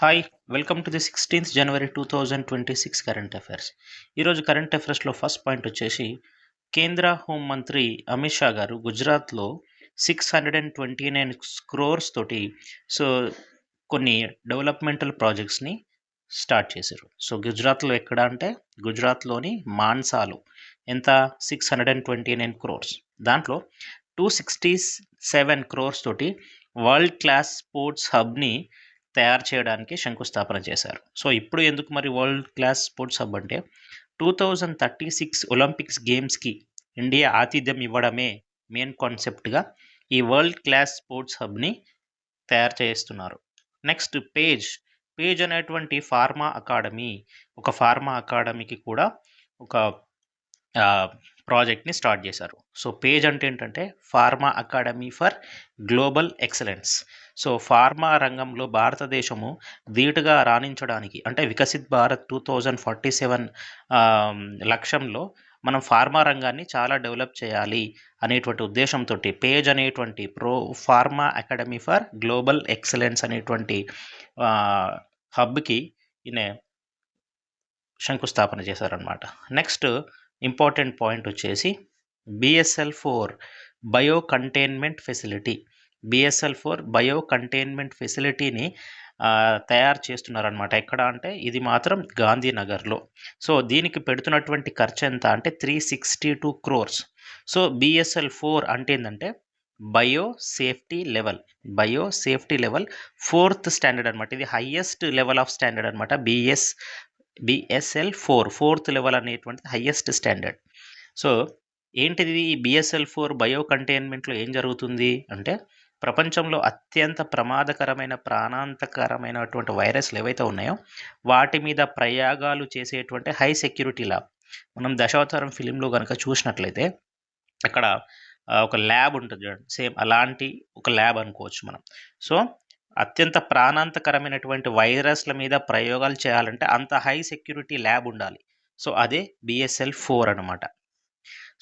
Hi welcome to the 16th January 2026 current affairs. ఈరోజు current అఫైర్స్లో first point వచ్చేసి కేంద్ర హోంమంత్రి అమిత్ షా గారు గుజరాత్లో 629 క్రోర్స్ తోటి సో కొన్ని డెవలప్మెంటల్ ప్రాజెక్ట్స్ని స్టార్ట్ చేశారు. సో గుజరాత్లో ఎక్కడ అంటే గుజరాత్లోని మాన్సాలో ఎంత 629 క్రోర్స్, దాంట్లో 267 క్రోర్స్ తోటి వరల్డ్ క్లాస్ స్పోర్ట్స్ హబ్ని తయారు చేయడానికి శంకుస్థాపన చేశారు. సో ఇప్పుడు ఎందుకు మరి వరల్డ్ క్లాస్ స్పోర్ట్స్ హబ్ అంటే 2036 ఒలింపిక్స్ గేమ్స్కి ఇండియా ఆతిథ్యం ఇవ్వడమే మెయిన్ కాన్సెప్ట్గా ఈ వరల్డ్ క్లాస్ స్పోర్ట్స్ హబ్ని తయారు చేస్తున్నారు. నెక్స్ట్ పేజ్ అనేటువంటి ఫార్మా అకాడమీ, ఒక ఫార్మా అకాడమీకి కూడా ఒక ప్రాజెక్ట్ని స్టార్ట్ చేశారు. సో పేజ్ అంటే ఏంటంటే pharma academy for global excellence. So pharma రంగంలో భారతదేశము ధీటుగా రాణించడానికి అంటే వికసిత్ భారత్ 2047 లక్ష్యంలో మనం ఫార్మా రంగాన్ని చాలా డెవలప్ చేయాలి అనేటువంటి ఉద్దేశంతో పేజ్ అనేటువంటి pharma academy for global excellence అనేటువంటి హబ్కి ఈయన శంకుస్థాపన చేశారనమాట. నెక్స్ట్ ఇంపార్టెంట్ పాయింట్ వచ్చేసి BSL-4 bio containment facility. BSL-4 bio containment ఫెసిలిటీని తయారు చేస్తున్నారనమాట. ఎక్కడ అంటే ఇది మాత్రం గాంధీనగర్లో. సో దీనికి పెడుతున్నటువంటి ఖర్చు ఎంత అంటే 362 క్రోర్స్. సో BSL-4 అంటే ఏంటంటే bio safety level 4th standard అనమాట. ఇది హైయెస్ట్ లెవెల్ ఆఫ్ స్టాండర్డ్ అనమాట. BSL-4 4th లెవెల్ అనేటువంటిది హైయెస్ట్ స్టాండర్డ్. సో ఏంటిది ఈ BSL-4 బయో కంటైన్మెంట్లో ఏం జరుగుతుంది అంటే ప్రపంచంలో అత్యంత ప్రమాదకరమైన ప్రాణాంతకరమైనటువంటి వైరస్లు ఏవైతే ఉన్నాయో వాటి మీద ప్రయోగాలు చేసేటువంటి హై సెక్యూరిటీ ల్యాబ్. మనం దశావతారం ఫిలింలో కనుక చూసినట్లయితే అక్కడ ఒక ల్యాబ్ ఉంటుంది చూడండి, సేమ్ అలాంటి ఒక ల్యాబ్ అనుకోవచ్చు మనం. సో అత్యంత ప్రాణాంతకరమైనటువంటి వైరస్ల మీద ప్రయోగాలు చేయాలంటే అంత హై సెక్యూరిటీ ల్యాబ్ ఉండాలి. సో అదే BSL-4 అనమాట.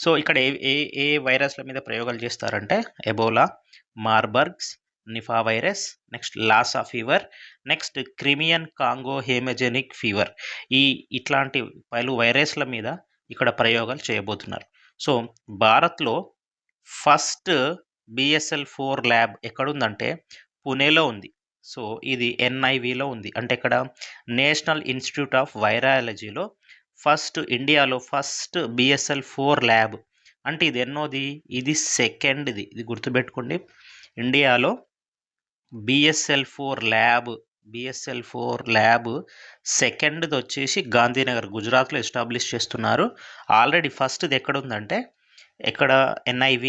సో ఇక్కడ ఏ వైరస్ల మీద ప్రయోగాలు చేస్తారంటే Ebola, Marburgs, Nipah virus, next Lassa fever, next Crimean Congo haemorrhagic fever, ఇట్లాంటి పలు వైరస్ల మీద ఇక్కడ ప్రయోగాలు చేయబోతున్నారు. సో భారత్లో ఫస్ట్ BSL-4 ల్యాబ్ ఎక్కడుందంటే పుణేలో ఉంది. సో ఇది NIVలో ఉంది. అంటే ఇక్కడ నేషనల్ ఇన్స్టిట్యూట్ ఆఫ్ వైరాలజీలో ఇండియాలో ఫస్ట్ BSL-4 ల్యాబ్. అంటే ఇది ఎన్నోది? ఇది సెకండ్ది. ఇది గుర్తుపెట్టుకోండి. ఇండియాలో BSL-4 ల్యాబ్ సెకండ్ది వచ్చేసి గాంధీనగర్ గుజరాత్లో ఎస్టాబ్లిష్ చేస్తున్నారు. ఆల్రెడీ ఫస్ట్ది ఎక్కడుందంటే ఇక్కడ NIV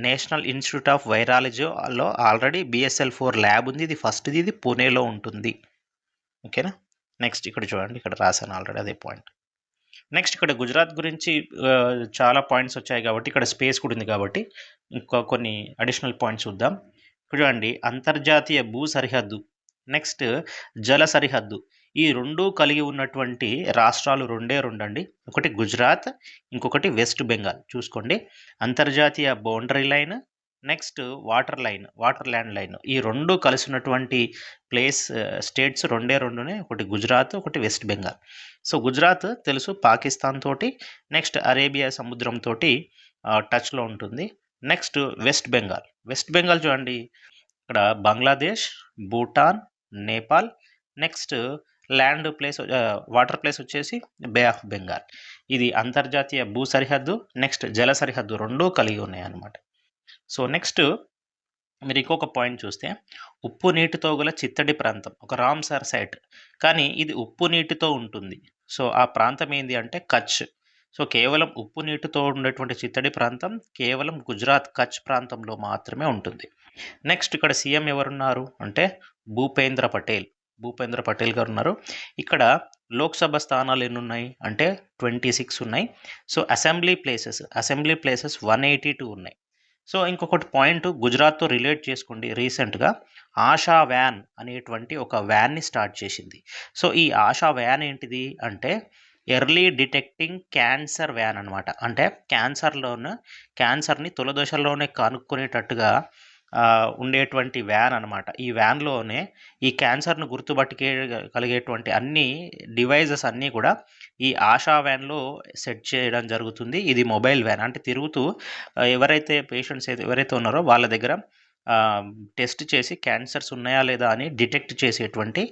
నేషనల్ ఇన్స్టిట్యూట్ ఆఫ్ వైరాలజీలో ఆల్రెడీ BSL-4 ల్యాబ్ ఉంది. ఇది ఫస్ట్ది, ఇది పూణేలో ఉంటుంది. ఓకేనా. నెక్స్ట్ ఇక్కడ చూడండి, ఇక్కడ రాశాను ఆల్రెడీ అదే పాయింట్. నెక్స్ట్ ఇక్కడ గుజరాత్ గురించి చాలా పాయింట్స్ వచ్చాయి కాబట్టి ఇక్కడ స్పేస్ కూడా ఉంది కాబట్టి ఇంకా కొన్ని అడిషనల్ పాయింట్స్ చూద్దాం. ఇక్కడ చూడండి, అంతర్జాతీయ భూ సరిహద్దు, నెక్స్ట్ జల సరిహద్దు, ఈ రెండు కలిగి ఉన్నటువంటి రాష్ట్రాలు రెండే అండి. ఒకటి గుజరాత్, ఇంకొకటి వెస్ట్ బెంగాల్. చూసుకోండి, అంతర్జాతీయ boundary line, next water land line, ఈ రెండు కలిసి ఉన్నటువంటి స్టేట్స్ రెండునే, ఒకటి గుజరాత్, ఒకటి వెస్ట్ బెంగాల్. సో గుజరాత్ తెలుసు పాకిస్తాన్ తోటి, నెక్స్ట్ అరేబియా సముద్రం తోటి టచ్లో ఉంటుంది. నెక్స్ట్ వెస్ట్ బెంగాల్ చూడండి, ఇక్కడ Bangladesh, Bhutan, Nepal, next water place వచ్చేసి బే ఆఫ్ బెంగాల్. ఇది అంతర్జాతీయ భూ సరిహద్దు, నెక్స్ట్ జల సరిహద్దు రెండూ కలిగి ఉన్నాయి అన్నమాట. సో నెక్స్ట్ మీరు ఇంకొక పాయింట్ చూస్తే ఉప్పు నీటితో గల చిత్తడి ప్రాంతం, ఒక రామ్సార్ సైట్, కానీ ఇది ఉప్పు నీటితో ఉంటుంది. సో ఆ ప్రాంతం ఏంది అంటే కచ్. సో కేవలం ఉప్పు నీటితో ఉండేటువంటి చిత్తడి ప్రాంతం కేవలం గుజరాత్ కచ్ ప్రాంతంలో మాత్రమే ఉంటుంది. నెక్స్ట్ ఇక్కడ సీఎం ఎవరున్నారు అంటే భూపేంద్ర పటేల్ గారు ఉన్నారు. ఇక్కడ లోక్సభ స్థానాలు ఎన్ని ఉన్నాయి అంటే 26 ఉన్నాయి. సో అసెంబ్లీ ప్లేసెస్ 182 ఉన్నాయి. సో ఇంకొకటి పాయింట్ గుజరాత్తో రిలేట్ చేసుకోండి, రీసెంట్గా ఆశా వ్యాన్ అనేటువంటి ఒక వ్యాన్ని స్టార్ట్ చేసింది. సో ఈ ఆశా వ్యాన్ ఏంటిది అంటే ఎర్లీ డిటెక్టింగ్ క్యాన్సర్ వ్యాన్ అనమాట. అంటే క్యాన్సర్ని తొలి దశలోనే కనుక్కునేటట్టుగా ఉండేటువంటి వ్యాన్ అనమాట. ఈ వ్యాన్‌లోనే ఈ క్యాన్సర్‌ను కలిగేటువంటి అన్ని డివైజెస్ అన్నీ కూడా ఈ ఆశా వ్యాన్‌లో సెట్ చేయడం జరుగుతుంది. ఇది మొబైల్ వ్యాన్. అంటే తిరుగుతూ ఎవరైతే పేషెంట్స్ ఎవరైతే ఉన్నారో వాళ్ళ దగ్గర టెస్ట్ చేసి క్యాన్సర్స్ ఉన్నాయా లేదా అని డిటెక్ట్ చేసేటువంటి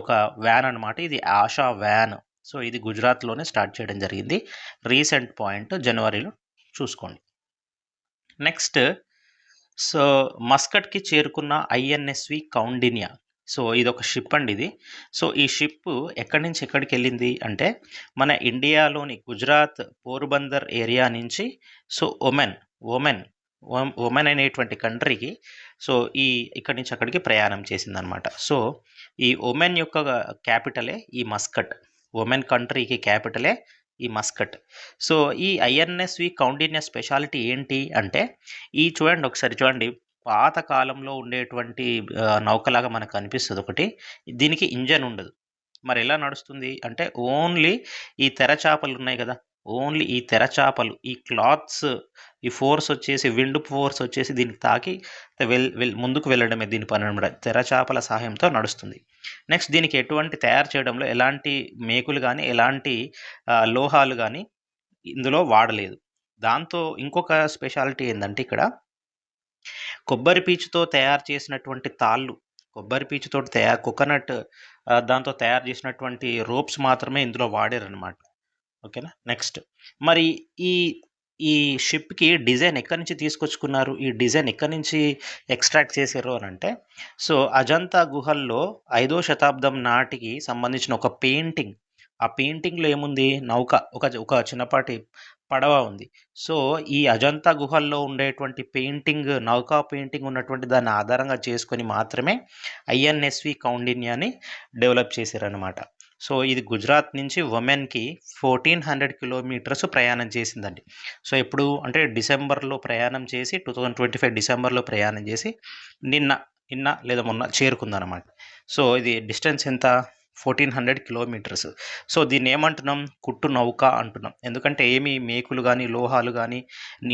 ఒక వ్యాన్ అనమాట. ఇది ఆశా వ్యాన్. సో, ఇది గుజరాత్‌లోనే స్టార్ట్ చేయడం జరిగింది. రీసెంట్ పాయింట్ జనవరిలో చూసుకోండి. నెక్స్ట్ మస్కట్‌కి చేరుకున్న ఐఎన్ఎస్‌వి కౌండిన్య. సో, ఇదొక షిప్ అండి ఇది. సో, ఈ షిప్ ఎక్కడి నుంచి ఎక్కడికెళ్ళింది అంటే, మన ఇండియాలోని గుజరాత్ పోర్బందర్ ఏరియా నుంచి ఒమెన్ అనేటువంటి కంట్రీకి ఇక్కడి నుంచి అక్కడికి ప్రయాణం చేసిందనమాట. సో, ఈ ఒమెన్ యొక్క క్యాపిటలే ఈ మస్కట్. ఒమెన్ కంట్రీకి క్యాపిటలే ఈ మస్కట్. సో, ఈ ఐఎన్ఎస్‌వి కౌండిన్య స్పెషాలిటీ ఏంటి అంటే, ఒకసారి చూడండి. పాత కాలంలో ఉండేటువంటి నౌకలాగా మనకు కనిపిస్తది ఒకటి. దీనికి ఇంజన్ ఉండదు. మరి ఎలా నడుస్తుంది అంటే, ఓన్లీ ఈ తెరచాపలు ఉన్నాయి కదా! ఓన్లీ ఈ తెరచాపలు, ఈ క్లాత్స్, ఈ విండ్ ఫోర్స్ వచ్చేసి దీనికి తాకి ముందుకు వెళ్ళడమే దీని పననమాట. తెరచాపల సహాయంతో నడుస్తుంది. నెక్స్ట్ దీనికి తయారు చేయడంలో ఎలాంటి మేకులు గానీ, ఎలాంటి లోహాలు గానీ ఇందులో వాడలేదు. దాంతో ఇంకొక స్పెషాలిటీ ఏందంటే ఇక్కడ కొబ్బరి పీచుతో తయారు చేసినటువంటి తాళ్ళు, కోకోనట్ దాంతో తయారు చేసినటువంటి రోప్స్ మాత్రమే ఇందులో వాడారనమాట. ఓకేనా. నెక్స్ట్ మరి ఈ షిప్‌కి డిజైన్ ఎక్కడి నుంచి తీసుకొచ్చుకున్నారు? ఈ డిజైన్ ఎక్కడి నుంచి ఎక్స్ట్రాక్ట్ చేశారు అనంటే, అజంతా గుహల్లో 5వ శతాబ్దం నాటికి సంబంధించిన ఒక పెయింటింగ్. ఆ పెయింటింగ్‌లో ఏముంది? నౌక, ఒక చిన్నపాటి పడవ ఉంది. సో, ఈ అజంతా గుహల్లో ఉండేటువంటి నౌకా పెయింటింగ్ ఉన్నటువంటి దాన్ని ఆధారంగా చేసుకొని మాత్రమే ఐఎన్ఎస్‌వి కౌండిన్యాని డెవలప్ చేశారనమాట. సో, ఇది గుజరాత్ నుంచి ఒమెన్‌కి 1400 కిలోమీటర్స్ ప్రయాణం చేసిందండి. సో, ఎప్పుడు అంటే డిసెంబర్‌లో ప్రయాణం చేసి 2025 డిసెంబర్‌లో ప్రయాణం చేసి నిన్న లేదా మొన్న చేరుకుందనమాట. సో, ఇది డిస్టెన్స్ ఎంత? 1400 కిలోమీటర్స్. సో, దీన్నేమంటున్నాం? కుట్టు నౌక అంటున్నాం. ఎందుకంటే ఏమి మేకులు గానీ, లోహాలు గానీ,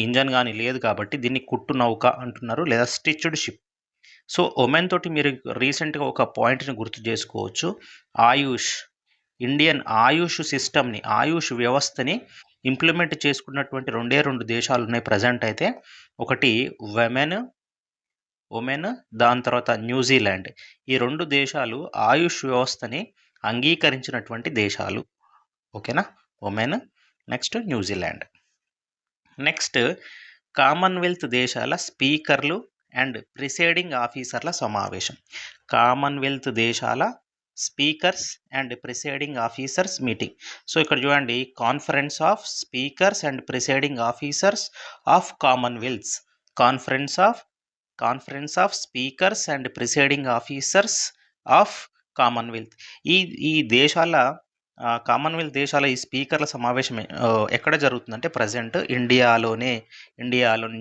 ఇంజన్ గానీ లేదు కాబట్టి దీన్ని కుట్టు నౌక అంటున్నారు, లేదా స్టిచ్డ్ షిప్. సో, ఒమెన్ తోటి మీరు రీసెంట్‌గా ఒక పాయింట్‌ని గుర్తు చేసుకోవచ్చు. ఇండియన్ ఆయుష్ వ్యవస్థని ఇంప్లిమెంట్ చేసుకున్నటువంటి 2 దేశాలున్నాయి ప్రెజెంట్ అయితే. ఒకటి ఒమెన్, దాని తర్వాత న్యూజిలాండ్. ఈ 2 దేశాలు ఆయుష్ వ్యవస్థని అంగీకరించినటువంటి దేశాలు. ఓకేనా. Oman, next New Zealand. Next Commonwealth దేశాల స్పీకర్లు అండ్ ప్రిసైడింగ్ ఆఫీసర్ల సమావేశం. కామన్‌వెల్త్ దేశాల speakers and presiding officers meeting. So, ఇక్కడ చూడండి, conference of speakers and presiding officers of Commonwealths. Conference of speakers and presiding officers of Commonwealth. ఈ దేశాల కామన్‌వెల్త్ దేశాల ఈ స్పీకర్ల సమావేశం ఎక్కడ జరుగుతుందంటే ప్రెజెంట్ ఇండియాలోని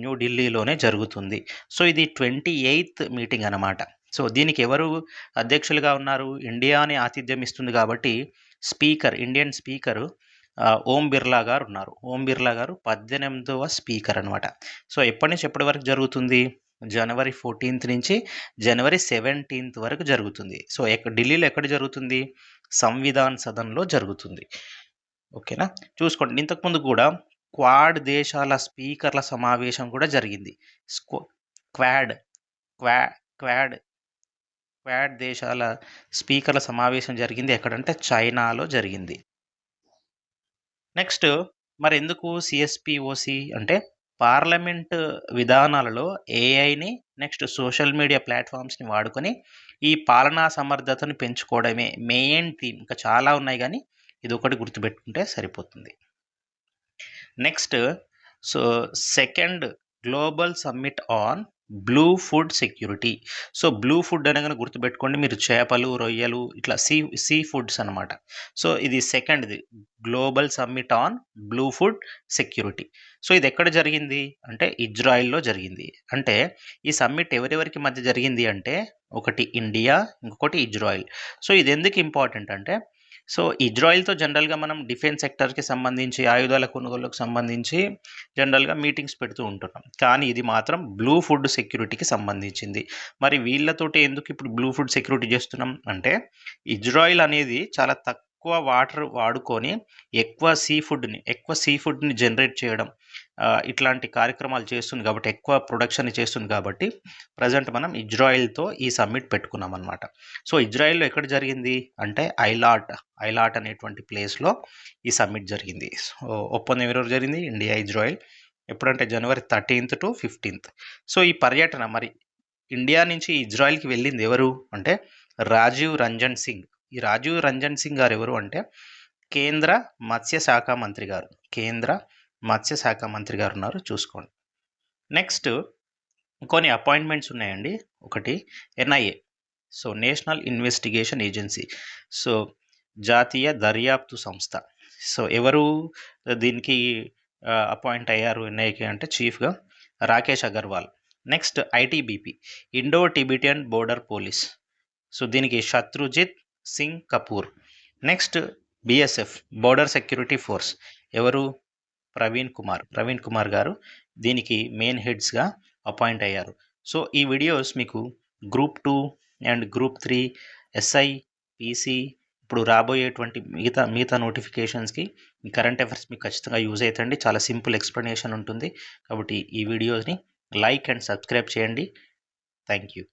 న్యూఢిల్లీలోనే జరుగుతుంది. సో, ఇది 28th మీటింగ్ అనమాట. సో, దీనికి ఎవరు అధ్యక్షులుగా ఉన్నారు? ఇండియాని ఆతిథ్యం ఇస్తుంది కాబట్టి ఇండియన్ స్పీకరు ఓం బిర్లా గారు ఉన్నారు. ఓం బిర్లా గారు 18వ స్పీకర్ అనమాట. సో, ఎప్పటి నుంచి ఎప్పటి వరకు జరుగుతుంది? జనవరి 14th నుంచి జనవరి 17th వరకు జరుగుతుంది. సో, ఢిల్లీలో ఎక్కడ జరుగుతుంది? సంవిధాన్ సదన్‌లో జరుగుతుంది. ఓకేనా. చూసుకోండి, ఇంతకుముందు కూడా క్వాడ్ దేశాల స్పీకర్ల సమావేశం కూడా జరిగింది. క్వాడ్ దేశాల స్పీకర్ల సమావేశం జరిగింది ఎక్కడంటే చైనాలో జరిగింది. నెక్స్ట్ మరి ఎందుకు సిఎస్పిఓసి అంటే పార్లమెంట్ విధానాలలో ఏఐని, నెక్స్ట్ సోషల్ మీడియా ప్లాట్ఫామ్స్ని వాడుకొని ఈ పాలనా సమర్థతను పెంచుకోవడమే మెయిన్ థీమ్. ఇంకా చాలా ఉన్నాయి కానీ ఇది ఒకటి గుర్తుపెట్టుకుంటే సరిపోతుంది. Next second global summit on blue food security. So, blue food అనగానే గుర్తుపెట్టుకోండి మీరు, చేపలు, రొయ్యలు, ఇట్లా సీ ఫుడ్స్ అనమాట. సో, ఇది సెకండ్ది global summit on blue food security. So, ఇది ఎక్కడ జరిగింది అంటే ఇజ్రాయిల్లో జరిగింది. అంటే ఈ సమ్మిట్ ఎవరెవరికి మధ్య జరిగింది అంటే ఒకటి ఇండియా, ఇంకొకటి ఇజ్రాయిల్. సో, ఇది ఎందుకు ఇంపార్టెంట్ అంటే సో, ఇజ్రాయెల్‌తో జనరల్‌గా మనం డిఫెన్స్ సెక్టార్‌కి సంబంధించి, ఆయుధాల కొనుగోలుకు సంబంధించి జనరల్‌గా మీటింగ్స్ పెడుతూ ఉంటున్నాం. కానీ ఇది మాత్రం బ్లూ ఫుడ్ సెక్యూరిటీకి సంబంధించింది. మరి వీళ్ళతోటి ఎందుకు ఇప్పుడు బ్లూ ఫుడ్ సెక్యూరిటీ చేస్తున్నాం అంటే, ఇజ్రాయెల్ అనేది చాలా తక్కువ వాటర్ వాడుకొని ఎక్కువ సీ ఫుడ్‌ని జనరేట్ చేయడం, ఇట్లాంటి కార్యక్రమాలు చేస్తుంది కాబట్టి, ఎక్కువ ప్రొడక్షన్‌ని చేస్తుంది కాబట్టి, ప్రెజెంట్ మనం ఇజ్రాయెల్‌తో ఈ సమ్మిట్ పెట్టుకున్నామనమాట. సో, ఇజ్రాయెల్‌లో ఎక్కడ జరిగింది అంటే ఐలాట్ అనేటువంటి ప్లేస్‌లో ఈ సమ్మిట్ జరిగింది. సో, ఒప్పందం ఎవరెవరు జరిగింది? India, Israel. ఎప్పుడంటే జనవరి 13th to 15th. సో, ఈ పర్యటన మరి ఇండియా నుంచి ఇజ్రాయెల్‌కి వెళ్ళింది ఎవరు అంటే రాజీవ్ రంజన్ సింగ్. ఈ రాజీవ్ రంజన్ సింగ్ గారు ఎవరు అంటే కేంద్ర మత్స్య శాఖ మంత్రి గారు. కేంద్ర మత్స్య శాఖ మంత్రి గారు ఉన్నారు, చూసుకోండి. నెక్స్ట్ కొన్ని అపాయింట్మెంట్స్ ఉన్నాయండి. ఒకటి NIA. So, national investigation agency. So, జాతీయ దర్యాప్తు సంస్థ. సో, ఎవరు దీనికి అపాయింట్ అయ్యారు ఎన్ఐఏకి అంటే చీఫ్‌గా Rakesh Agarwal. Next ITBP, Indo Tibetan border police. So, దీనికి Shatrujit Singh Kapoor. Next BSF, border security force. ఎవరు? ప్రవీణ్ కుమార్ గారు దీనికి మెయిన్ హెడ్స్‌గా అపాయింట్ అయ్యారు. సో, ఈ వీడియోస్ మీకు group 2 and group 3, SI, PC, ఇప్పుడు రాబోయేటువంటి మిగతా నోటిఫికేషన్స్‌కి ఈ కరెంట్ అఫైర్స్ మీకు ఖచ్చితంగా యూజ్ అయితండి. చాలా సింపుల్ ఎక్స్‌ప్లనేషన్ ఉంటుంది. కాబట్టి ఈ వీడియోస్‌ని లైక్ అండ్ సబ్స్క్రైబ్ చేయండి. Thank you.